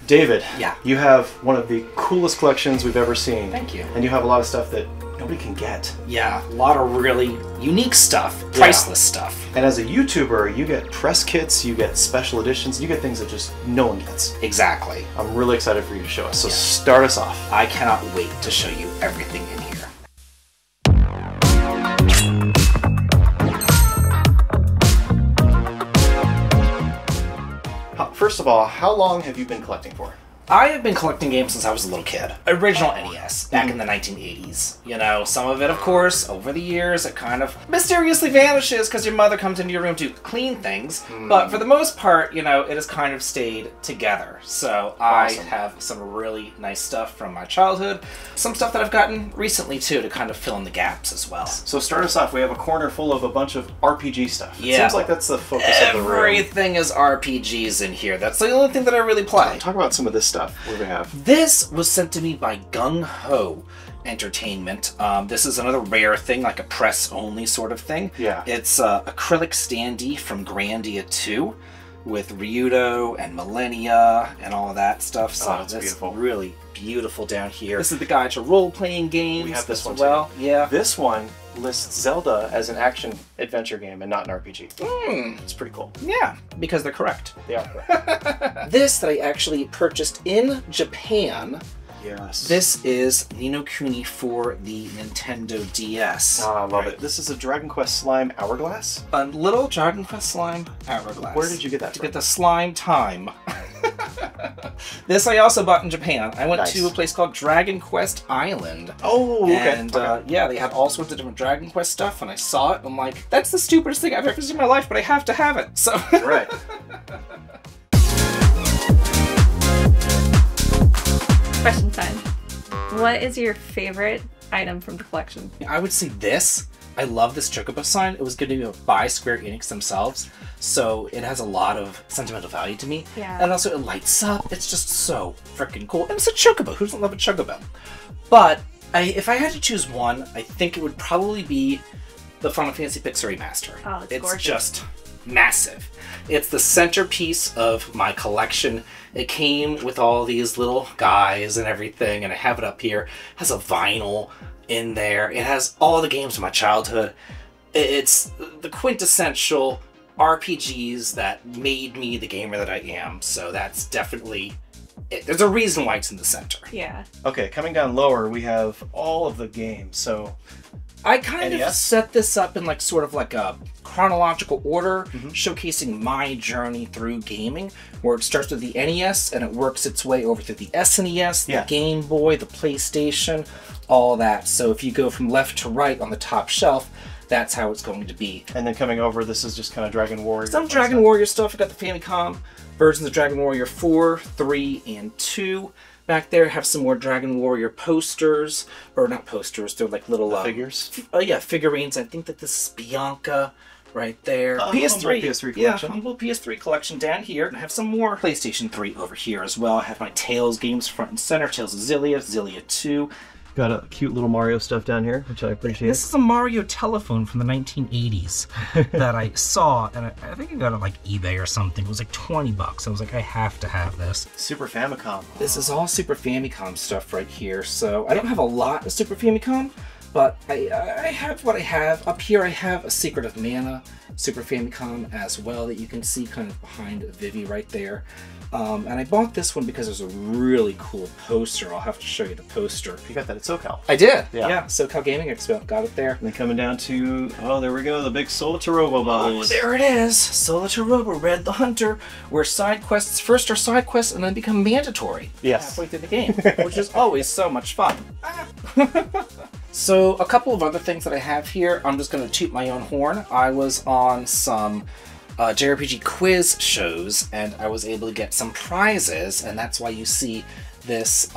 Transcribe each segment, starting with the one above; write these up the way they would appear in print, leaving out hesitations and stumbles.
David, Yeah. you have one of the coolest collections we've ever seen. Thank you. And you have a lot of stuff that nobody can get. Yeah, a lot of really unique stuff, priceless stuff. And as a YouTuber, you get press kits, you get special editions, you get things that just no one gets. Exactly. I'm really excited for you to show us, so start us off. I cannot wait to show you everything in here. First of all, how long have you been collecting for? I have been collecting games since I was a little kid. Original NES, back in the 1980s. You know, some of it, of course, over the years, it kind of mysteriously vanishes because your mother comes into your room to clean things. But for the most part, you know, it has kind of stayed together. So Awesome. I have some really nice stuff from my childhood. Some stuff that I've gotten recently, too, to kind of fill in the gaps as well. So start us off, we have a corner full of a bunch of RPG stuff. It Yeah. seems like that's the focus of the room. Everything is RPGs in here. That's the only thing that I really play. Talk about some of this stuff. What do we have? This was sent to me by Gung Ho Entertainment. This is another rare thing, like a press-only sort of thing. Yeah. It's acrylic standee from Grandia 2 with Ryudo and Millennia and all of that stuff. So Oh, that's that's beautiful. really beautiful down here. This is the guide to role-playing games. We have this as one well. too. Yeah. This one lists Zelda as an action-adventure game and not an RPG. It's pretty cool. Yeah, because they're correct. They are. This that I actually purchased in Japan. Yes. This is Ni no Kuni for the Nintendo DS. Oh, I love it. This is a Dragon Quest Slime Hourglass. A little Dragon Quest Slime Hourglass. Where did you get that To from? get the slime time. This I also bought in Japan. I went Nice. to a place called Dragon Quest Island. Oh, okay. And yeah, they had all sorts of different Dragon Quest stuff, and I saw it. And I'm like, that's the stupidest thing I've ever seen in my life, but I have to have it. So Right. Question time. What is your favorite item from the collection? I would say this. I love this Chocobo sign. It was given by Square Enix themselves, so it has a lot of sentimental value to me. Yeah. And also it lights up. It's just so freaking cool. And it's a Chocobo. Who doesn't love a Chocobo? But if I had to choose one, I think it would probably be the Final Fantasy Pixel Remaster. Oh, it's gorgeous. Just massive. It's the centerpiece of my collection. It came with all these little guys and everything, and I have it up here. It has a vinyl in there. It has all the games of my childhood. It's the quintessential RPGs that made me the gamer that I am. So that's definitely it. There's a reason why it's in the center. Yeah. Okay, coming down lower, we have all of the games. So, I kind of NES? set this up in like sort of like a chronological order, showcasing my journey through gaming, where it starts with the NES and it works its way over to the SNES, Yeah. the Game Boy, the PlayStation, all that. So if you go from left to right on the top shelf, that's how it's going to be. and then coming over, this is just kind of Dragon Warrior. Some Dragon Warrior stuff. I got the Famicom versions of Dragon Warrior 4, 3, and 2. Back there, have some more Dragon Warrior posters, or not posters, they're like little figures. Oh yeah, figurines. I think that this is Bianca right there. PS3 collection. Yeah, humble PS3 collection down here. And I have some more PlayStation 3 over here as well. I have my Tales games front and center. Tales of Xillia, Xillia 2. Got a cute little Mario stuff down here, which I appreciate. This is a Mario telephone from the 1980s that I saw, and I think I got it like eBay or something. It was like 20 bucks. I was like, I have to have this. Super Famicom. This is all Super Famicom stuff right here. So I don't have a lot of Super Famicom, but I have what I have. Up here I have a Secret of Mana Super Famicom as well that you can see kind of behind Vivi right there. And I bought this one because there's a really cool poster. I'll have to show you the poster. You got that at SoCal. I did. Yeah. Yeah, SoCal Gaming Expo. Got it there. And then coming down to, oh, there we go, the big Solitarobo box. Oh, there it is. Solitarobo, Red the Hunter, where side quests first are side quests and then become mandatory Yes. halfway through the game, which is always so much fun. So a couple of other things that I have here. I'm just going to toot my own horn. I was on some JRPG quiz shows, and I was able to get some prizes, and that's why you see this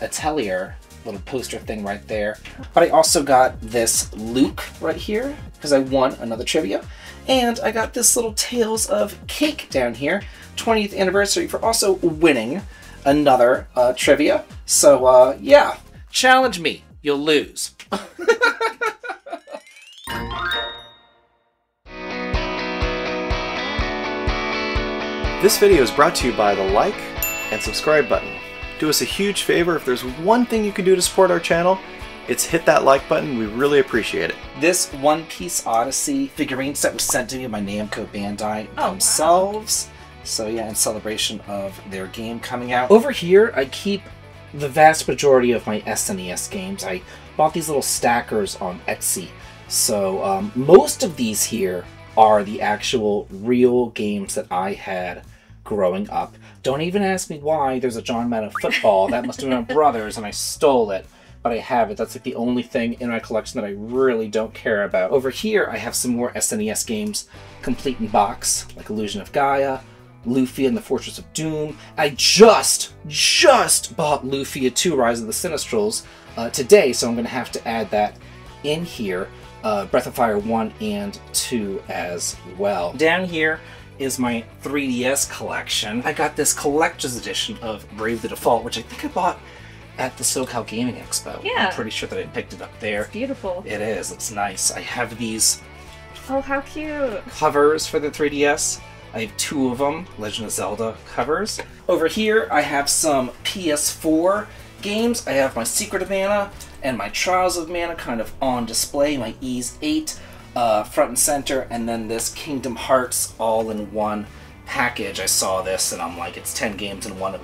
Atelier little poster thing right there. But I also got this Luke right here, because I won another trivia. And I got this little Tales of Cake down here, 20th anniversary, for also winning another trivia. So, yeah, challenge me. You'll lose. This video is brought to you by the like, and subscribe button. Do us a huge favor. If there's one thing you can do to support our channel, it's hit that like button. We really appreciate it. This One Piece Odyssey figurine set was sent to me by Namco Bandai Oh, themselves. So yeah, in celebration of their game coming out. Over here, I keep the vast majority of my SNES games. I bought these little stackers on Etsy. So most of these here are the actual real games that I had growing up. Don't even ask me why. There's a John Madden football. That must have been my brother's and I stole it. But I have it. That's like the only thing in my collection that I really don't care about. Over here, I have some more SNES games, complete in box, like Illusion of Gaia, Lufia and the Fortress of Doom. I just bought Lufia 2 Rise of the Sinistrals today, so I'm going to have to add that in here. Breath of Fire 1 and 2 as well. Down here is my 3DS collection. I got this collector's edition of Brave the Default, which I think I bought at the SoCal Gaming Expo. Yeah. I'm pretty sure that I picked it up there. It's beautiful. It is. It's nice. I have these Oh, how cute. covers for the 3DS. I have 2 of them, Legend of Zelda covers. Over here, I have some PS4 games. I have my Secret of Mana and my Trials of Mana kind of on display, my Ys 8 front and center, and then this Kingdom Hearts all-in-one package. I saw this and I'm like, it's 10 games in one. It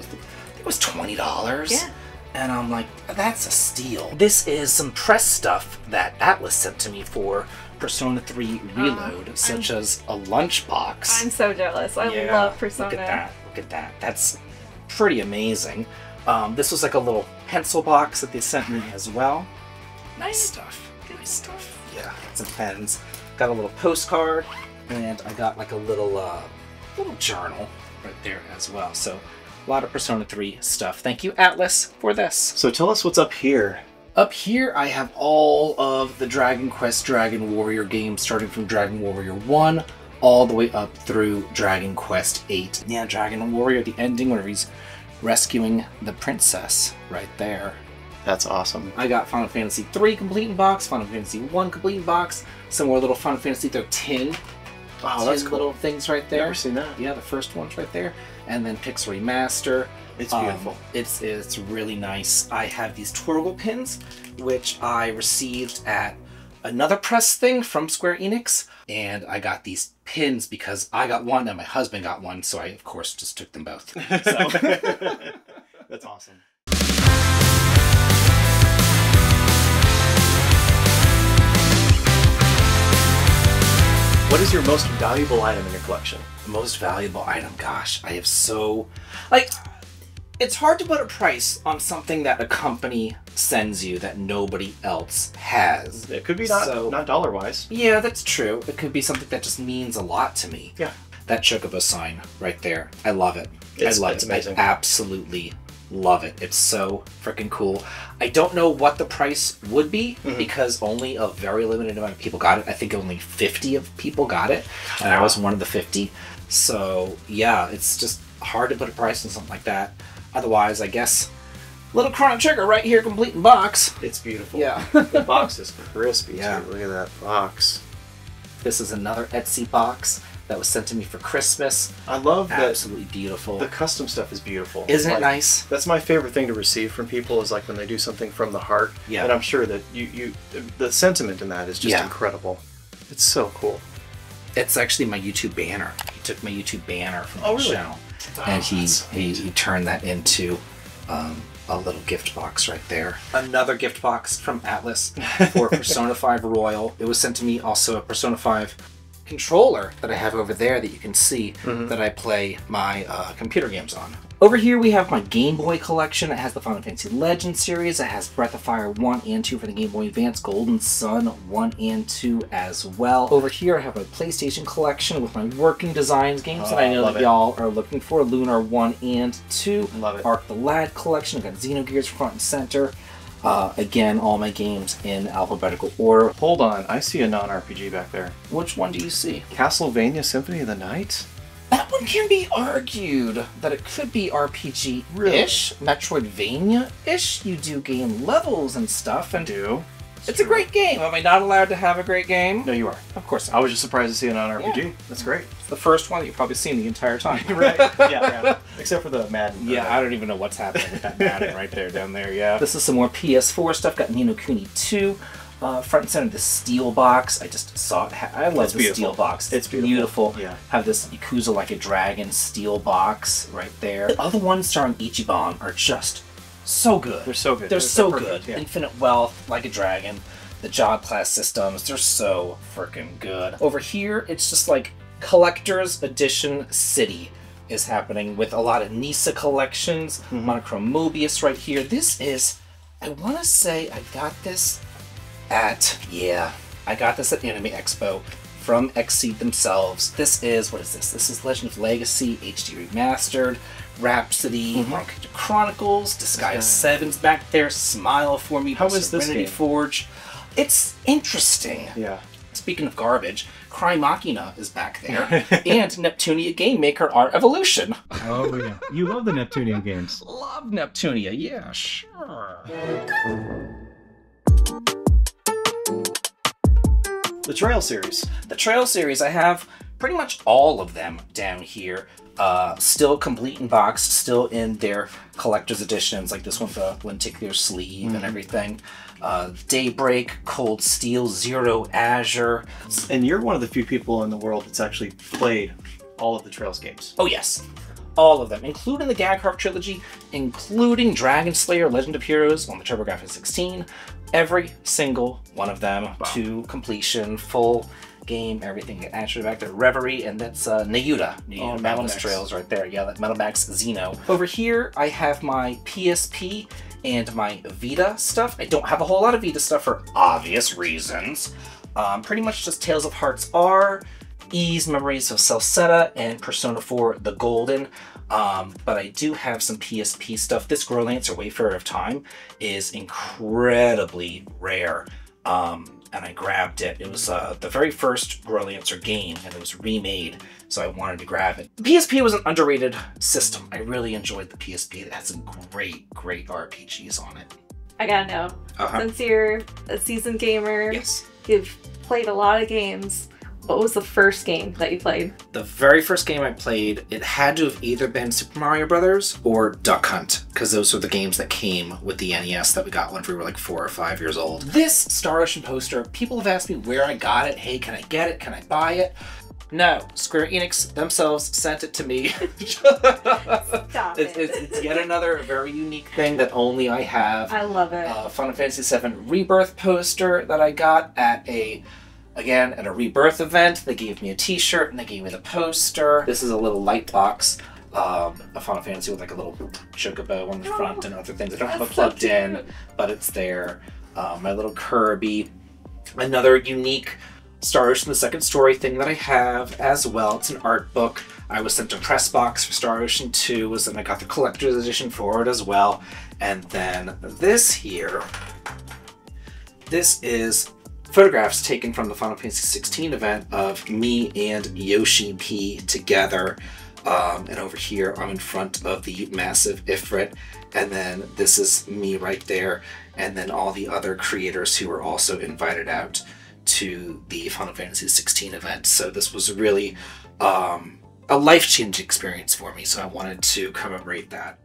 was $20. Yeah. And I'm like, that's a steal. This is some press stuff that Atlas sent to me for Persona 3 Reload, such as a lunchbox. I'm so jealous. I love Persona. Look at that. Look at that. That's pretty amazing. This was like a little pencil box that they sent me as well. Nice stuff. Nice stuff. Yeah, some pens. Got a little postcard, and I got like a little journal right there as well. So a lot of Persona 3 stuff. Thank you, Atlas, for this. So tell us what's up here. Up here, I have all of the Dragon Quest Dragon Warrior games, starting from Dragon Warrior 1 all the way up through Dragon Quest 8. Yeah, Dragon Warrior, the ending where he's rescuing the princess right there. That's awesome. I got Final Fantasy 3 complete in box, Final Fantasy 1 complete in box, some more little Final Fantasy 13. Oh, that's tin cool. little things right there. Never seen that. Yeah, the first one's right there. And then Pixel Remaster. It's beautiful. It's really nice. I have these Torgal pins, which I received at another press thing from Square Enix. And I got these pins because I got one and my husband got one, so I, of course, just took them both. So. That's awesome. What is your most valuable item in your collection? Most valuable item, gosh, I have so... Like, it's hard to put a price on something that a company sends you that nobody else has. It could be So- not dollar-wise. Yeah, that's true. It could be something that just means a lot to me. Yeah. That Chocobo sign right there. I love it. It's I love it. amazing. I absolutely love it. It's so freaking cool. I don't know what the price would be because only a very limited amount of people got it. I think only 50 of people got it, and I was one of the 50. So yeah, it's just hard to put a price on something like that. Otherwise, I guess little Chrono Trigger right here, complete in box. It's beautiful. Yeah. The box is crispy, Yeah. too. Look at that box. This is another Etsy box that was sent to me for Christmas. I love that Absolutely beautiful. the custom stuff is beautiful. Isn't it Like, nice? That's my favorite thing to receive from people is like when they do something from the heart. Yeah. And I'm sure that the sentiment in that is just Yeah. incredible. It's so cool. It's actually my YouTube banner. He took my YouTube banner from Oh, the really? channel, and he turned that into a little gift box right there. Another gift box from Atlas for Persona 5 Royal. It was sent to me also a Persona 5 controller that I have over there that you can see that I play my computer games on. Over here we have my Game Boy collection. It has the Final Fantasy Legends series. It has Breath of Fire 1 and 2 for the Game Boy Advance, Golden Sun 1 and 2 as well. Over here I have a PlayStation collection with my working designs games that I know love that it. y'all are looking for. Lunar 1 and 2. Love it. Arc the Lad collection. I've got Xenogears front and center. Again, all my games in alphabetical order. Hold on, I see a non-RPG back there. Which one do you see? Castlevania Symphony of the Night? That one can be argued that it could be RPG-ish, Metroidvania-ish. You do game levels and stuff, and Do. It's a great game. Am I not allowed to have a great game? No, you are. Of course. I was just surprised to see it on RPG. Yeah. That's great. It's the first one that you've probably seen the entire time. Right. Yeah. Except for the Madden. Yeah, I don't even know what's happening with that Madden right there, down there, yeah. This is some more PS4 stuff. Got Ni no Kuni 2. Front and center, the steel box. I just saw it. I love the steel box. It's beautiful. Yeah. Have this Yakuza Like a Dragon steel box right there. The other ones starring Ichiban are just so good. They're so good. They're so perfect, good. yeah. Infinite Wealth, Like a Dragon, the Job class systems, they're so freaking good. Over here, it's just like Collector's Edition City is happening with a lot of Nisa collections, Monochrome Mobius right here. This is, I want to say I got this at Anime Expo from Xseed themselves. This is, what is this? This is Legend of Legacy HD Remastered, Rhapsody, Arcade Chronicles, Disgaea 7's back there, Smile for Me, How is this Serenity game? Forge. It's interesting. Yeah. Speaking of garbage, Cry Machina is back there, and Neptunia Game Maker Art Evolution. Oh yeah, you love the Neptunian games. Love Neptunia, yeah, sure. The Trail series. The Trail series, I have pretty much all of them down here. Still complete in box, still in their collector's editions, like this one with the lenticular sleeve and everything. Daybreak, Cold Steel, Zero Azure. And you're one of the few people in the world that's actually played all of the Trails games. Oh yes, all of them, including the Gagharp trilogy, including Dragon Slayer, Legend of Heroes on the TurboGrafx 16. Every single one of them to completion, full game, everything. Actually back there, Reverie, and that's Nayuta. Metal Boundless Max. Trails right there. Yeah, that Metal Max Xeno. Over here, I have my PSP and my Vita stuff. I don't have a whole lot of Vita stuff for obvious reasons. Pretty much just Tales of Hearts R, Ys Memories of Celceta, and Persona 4 The Golden. But I do have some PSP stuff. This Growlancer Wayfarer of Time is incredibly rare. And I grabbed it. It was the very first Growlancer game, and it was remade, so I wanted to grab it. The PSP was an underrated system. I really enjoyed the PSP. It had some great, great RPGs on it. I gotta know. Since you're a seasoned gamer, Yes. you've played a lot of games. What was the first game that you played? The very first game I played, it had to have either been Super Mario Brothers or Duck Hunt, because those were the games that came with the NES that we got when we were like 4 or 5 years old. This Star Ocean poster, people have asked me where I got it. Hey, can I get it? Can I buy it? No, Square Enix themselves sent it to me. Stop it. It's yet another very unique thing that only I have. I love it. Final Fantasy VII Rebirth poster that I got at a Rebirth event. They gave me a t-shirt and they gave me the poster. This is a little light box of Final Fantasy with like a little chocobo on the front and other things. I don't have it plugged in, but it's there. My little Kirby. Another unique Star Ocean the Second Story thing that I have as well. It's an art book. I was sent a press box for Star Ocean 2, and I got the collector's edition for it as well. And then this here, this is photographs taken from the Final Fantasy 16 event of me and Yoshi P together. And over here, I'm in front of the massive Ifrit. And then this is me right there. And then all the other creators who were also invited out to the Final Fantasy 16 event. So this was really a life-changing experience for me. So I wanted to commemorate that.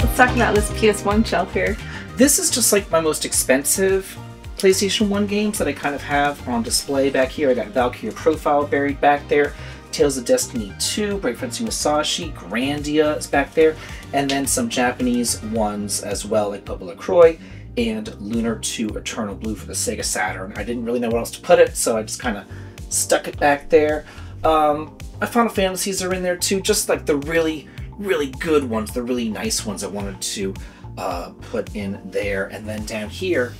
Let's talk about this PS1 shelf here. This is just like my most expensive PlayStation 1 games that I kind of have on display back here. I got Valkyria Profile buried back there, Tales of Destiny 2, Break Fencer Musashi, Grandia is back there, and then some Japanese ones as well, like Bubba LaCroix and Lunar 2 Eternal Blue for the Sega Saturn. I didn't really know where else to put it, so I just kind of stuck it back there. My Final Fantasies are in there too, just like the really, really good ones, the really nice ones I wanted to put in there. And then down here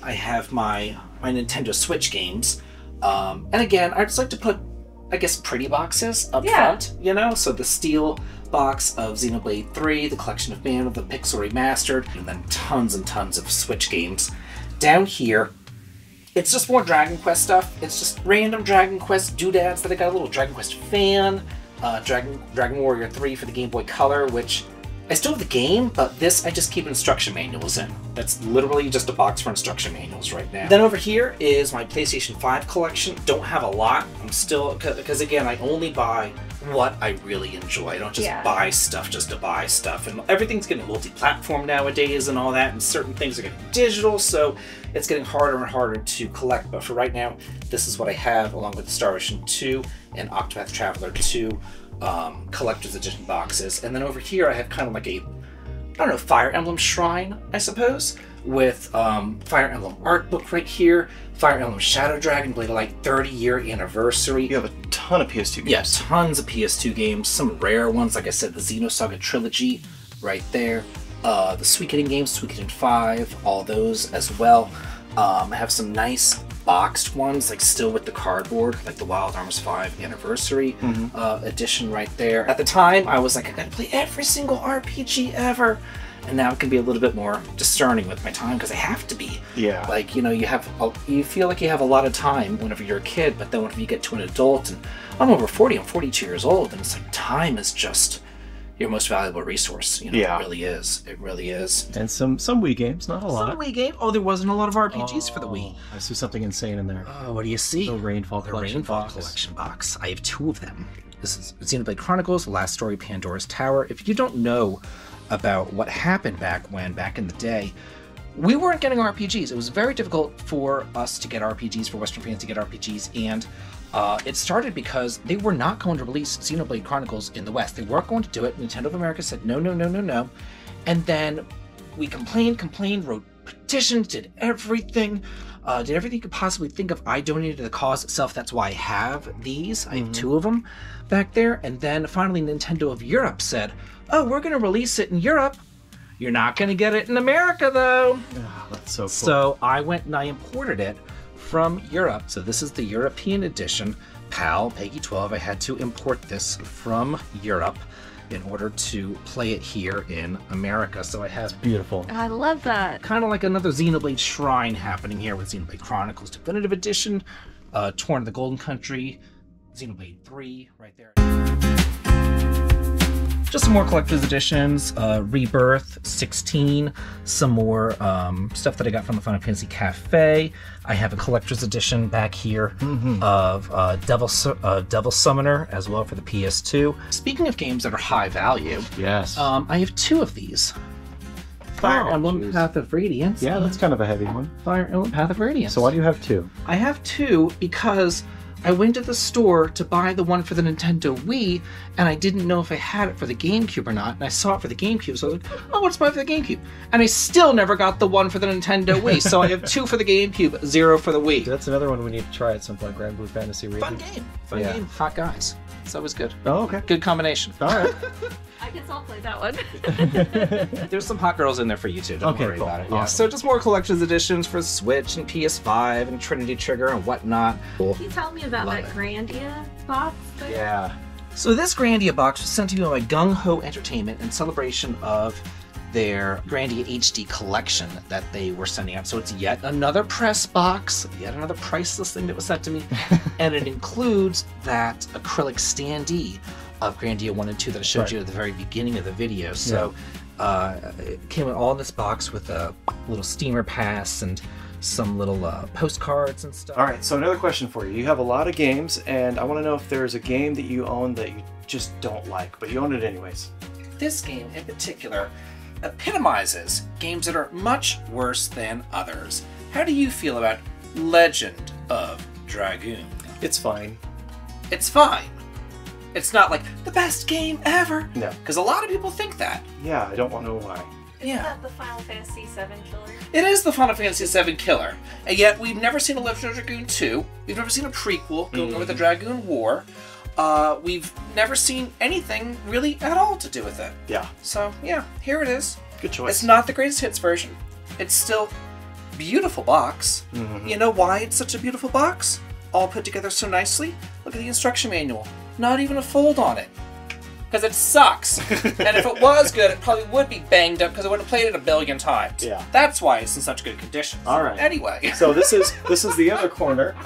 I have my Nintendo Switch games, and again I just like to put, I guess, pretty boxes up front, you know. So the steel box of Xenoblade 3, the collection of Band of the Pixel Remastered, and then tons and tons of Switch games. Down here it's just more Dragon Quest stuff. It's just random Dragon Quest doodads that I got. A little Dragon Quest fan, Dragon Warrior 3 for the Game Boy Color, which I still have the game, but this I just keep instruction manuals in. That's literally just a box for instruction manuals right now. Then over here is my PlayStation 5 collection. Don't have a lot. I'm still, because again, I only buy what I really enjoy. I don't just buy stuff just to buy stuff. And everything's getting multi-platform nowadays and all that, and certain things are getting digital, so it's getting harder and harder to collect. But for right now, this is what I have, along with the Star Ocean 2 and Octopath Traveler 2 collector's edition boxes. And then over here I have kind of like a, I don't know, Fire Emblem shrine, I suppose, with Fire Emblem art book right here, Fire Emblem Shadow Dragon Blade of Light 30-year anniversary. You have a ton of PS2 games. Yeah, tons of PS2 games, some rare ones, like I said, the Xenosaga Trilogy right there, the Suikoden games, Suikoden 5, all those as well. I have some nice boxed ones, like still with the cardboard, like the Wild Arms 5 anniversary edition right there. At the time, I was like, I gotta play every single RPG ever. And now it can be a little bit more discerning with my time because I have to be. Yeah. Like, you know, you feel like you have a lot of time whenever you're a kid, but then when you get to an adult, and I'm over 40, I'm 42 years old, and it's like time is just your most valuable resource. You know, it really is. It really is. And some Wii games, not a lot. Some Wii game. Oh, there wasn't a lot of RPGs for the Wii. I see something insane in there. Oh, what do you see? The Rainfall The Collection Rainfall box. Collection box. I have 2 of them. This is Xenoblade Chronicles: The Last Story, Pandora's Tower. If you don't know about what happened back in the day, we weren't getting RPGs. It was very difficult for us to get RPGs, for Western fans to get RPGs, and it started because they were not going to release Xenoblade Chronicles in the West. They weren't going to do it. Nintendo of America said no, no, no, no, no. And then we complained, wrote petitions, did everything you could possibly think of. I donated to the cause itself. That's why I have these. I have 2 of them back there. And then finally Nintendo of Europe said, oh, we're going to release it in Europe. You're not going to get it in America, though. Oh, that's so cool. So I went and I imported it from Europe. So this is the European edition. PAL, Peggy 12. I had to import this from Europe in order to play it here in America. So I have Beautiful. I love that. kind of like another Xenoblade shrine happening here with Xenoblade Chronicles Definitive Edition, Torn of the Golden Country, Xenoblade 3 right there. Just some more collector's editions, Rebirth 16, some more stuff that I got from the Final Fantasy Cafe. I have a collector's edition back here of Devil Summoner as well for the PS2. Speaking of games that are high value, Yes. I have 2 of these. Fire Emblem Path of Radiance. Yeah, that's kind of a heavy one. Fire Emblem Path of Radiance. So why do you have 2? I have 2 because I went to the store to buy the one for the Nintendo Wii, and I didn't know if I had it for the GameCube or not, and I saw it for the GameCube, so I was like, oh, let's buy it for the GameCube. And I still never got the one for the Nintendo Wii, so I have 2 for the GameCube, 0 for the Wii. That's another one we need to try at some point, Grand Blue Fantasy Region. Fun game, hot guys. So it was good. Oh, okay. Good combination. All right. I guess I'll play that one. There's some hot girls in there for you too. Don't worry cool. about it. Yeah. Awesome. So just more collector's editions for Switch and PS5 and Trinity Trigger and whatnot. Can you tell me about Love that it. Grandia box? There? Yeah. So this Grandia box was sent to me by Gung Ho Entertainment in celebration of their Grandia HD collection that they were sending out. So it's yet another press box, yet another priceless thing that was sent to me. And it includes that acrylic standee of Grandia 1 and 2 that I showed you at the very beginning of the video. So it came all in this box with a little steamer pass and some little postcards and stuff. All right, so another question for you. You have a lot of games, and I want to know if there's a game that you own that you just don't like, but you own it anyways. This game in particular epitomizes games that are much worse than others. How do you feel about Legend of Dragoon? It's fine. It's fine. It's not like the best game ever. No. Because a lot of people think that. Yeah, I don't want to know why. Isn't that the Final Fantasy VII killer? It is the Final Fantasy VII killer. And yet we've never seen a Legend of Dragoon 2. We've never seen a prequel going over the Dragoon War. We've never seen anything really at all to do with it. Yeah, So yeah, here it is. good choice. It's not the greatest hits version. It's still beautiful box. You know why it's such a beautiful box? All put together so nicely. Look at the instruction manual. Not even a fold on it. because it sucks. And if it was good, it probably would be banged up because I would have played it a billion times. Yeah. That's why it's in such good condition. All right. Anyway. So this is the other corner.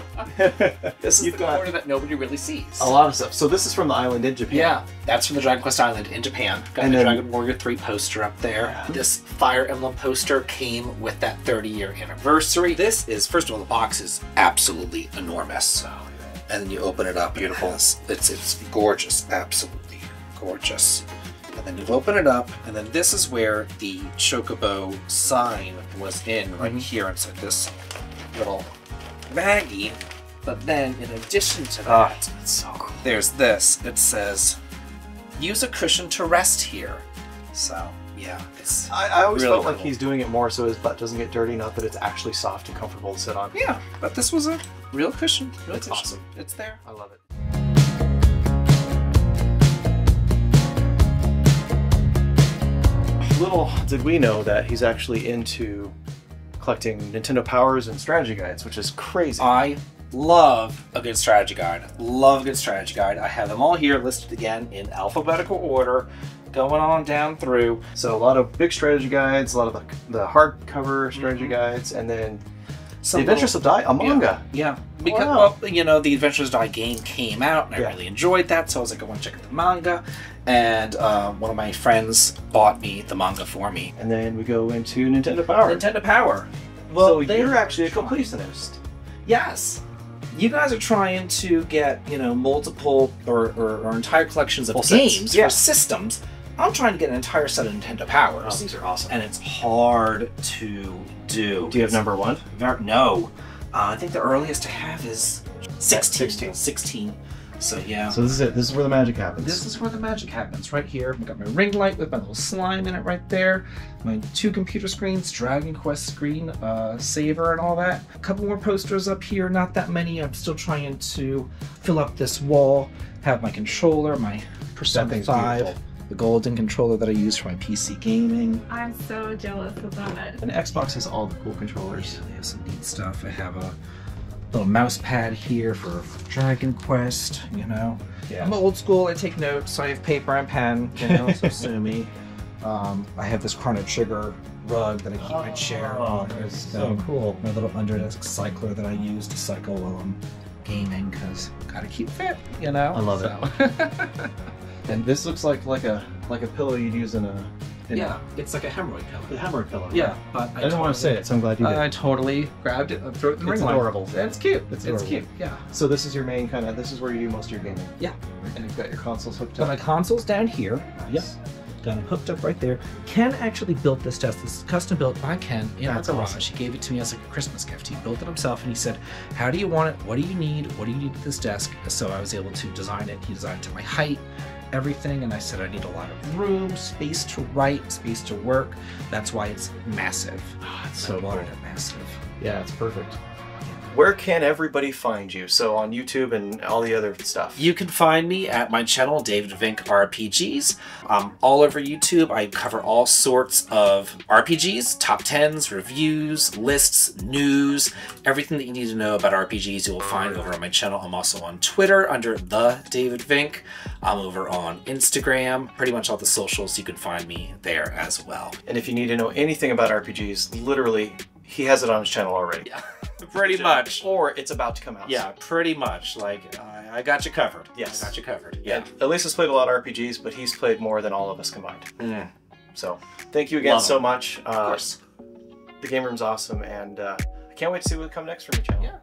This is You've the got corner that nobody really sees. a lot of stuff. So this is from the island in Japan. Yeah, that's from the Dragon Quest Island in Japan. Got And the then- Dragon Warrior 3 poster up there. This Fire Emblem poster came with that 30-year anniversary. This is, first of all, the box is absolutely enormous. And then you open it up. Beautiful. It's gorgeous. Absolutely gorgeous. And then you open it up, and then this is where the Chocobo sign was in, right here inside this little baggie. But then, in addition to that, It's so cool. there's this. It says, use a cushion to rest here. So, yeah, it's... I always Really felt like cool. he's doing it more so his butt doesn't get dirty, not that it's actually soft and comfortable to sit on. Yeah, but this was a real cushion. Real It's cushion. awesome. It's there. I love it. Little did we know that he's actually into collecting Nintendo Powers and strategy guides, which is crazy. I love a good strategy guide. Love a good strategy guide. I have them all here listed again in alphabetical order, going on down through. So a lot of big strategy guides, a lot of the hardcover strategy guides, and then Some The Adventures of Dai, a manga. Yeah, because Wow. well, you know, the Adventures of Dai game came out, and I Yeah. really enjoyed that. So I was like, I want to check out the manga, and one of my friends bought me the manga for me. And then we go into Nintendo Power. Nintendo Power. So they- you're actually a completionist. Yes. You guys are trying to get, you know, multiple or entire collections of Full sets. games Yeah. for systems. I'm trying to get an entire set of Nintendo Powers. These are awesome. And it's hard to do. Do you have number one? No. I think the earliest I have is 16. 16. 16. So yeah. So this is it. This is where the magic happens. This is where the magic happens, right here. I've got my ring light with my little slime in it right there. My 2 computer screens, Dragon Quest screen, saver and all that. A couple more posters up here, not that many. I'm still trying to fill up this wall. Have my controller, my Persona thing's 5, beautiful. the golden controller that I use for my PC gaming. I'm so jealous of that. And Xbox has all the cool controllers. They have some neat stuff. I have a little mouse pad here for Dragon Quest, you know. Yeah. I'm old school, I take notes, so I have paper and pen, you know, so sue me. I have this Chrono Trigger rug that I keep my chair on. That's There's, so cool. My little underdesk cycler that I use to cycle while I'm gaming, because gotta keep fit, you know. I love it. And this looks like a pillow you'd use in a Yeah, it's like a hemorrhoid a pillow. hemorrhoid pillow. Yeah, but I didn't want to say it, so I'm glad you did. I totally grabbed it and threw it in the It's ring light. adorable. It's cute. It's It's adorable. cute. Yeah. So this is your main this is where you do most of your gaming. Yeah. And you've got your consoles hooked So up. my console's down here. Yep. Nice. Got them hooked up right there. Ken actually built this desk. This is custom built by Ken in That's our garage. awesome. He gave it to me as like a Christmas gift. He built it himself and he said, how do you want it? What do you need? What do you need with this desk? So I was able to design it. He designed it to my height, everything. And I said, I need a lot of room, space to write, space to work. That's why it's massive. It's I so wanted cool. it massive. Yeah, it's perfect. Where can everybody find you? So on YouTube and all the other stuff. You can find me at my channel, David Vink RPGs. All over YouTube, I cover all sorts of RPGs, top 10s, reviews, lists, news, everything that you need to know about RPGs you will find over on my channel. I'm also on Twitter under The David Vink. I'm over on Instagram, pretty much all the socials, you can find me there as well. And if you need to know anything about RPGs, literally, he has it on his channel already. Yeah, pretty much. Or it's about to come out. Yeah, pretty much. Like, I got you covered. Yes. I got you covered. Yeah. Yeah. Elise has played a lot of RPGs, but he's played more than all of us combined. Mm. So thank you again Love so him. much. Of course. The game room's awesome, and I can't wait to see what will come next from your channel. Yeah.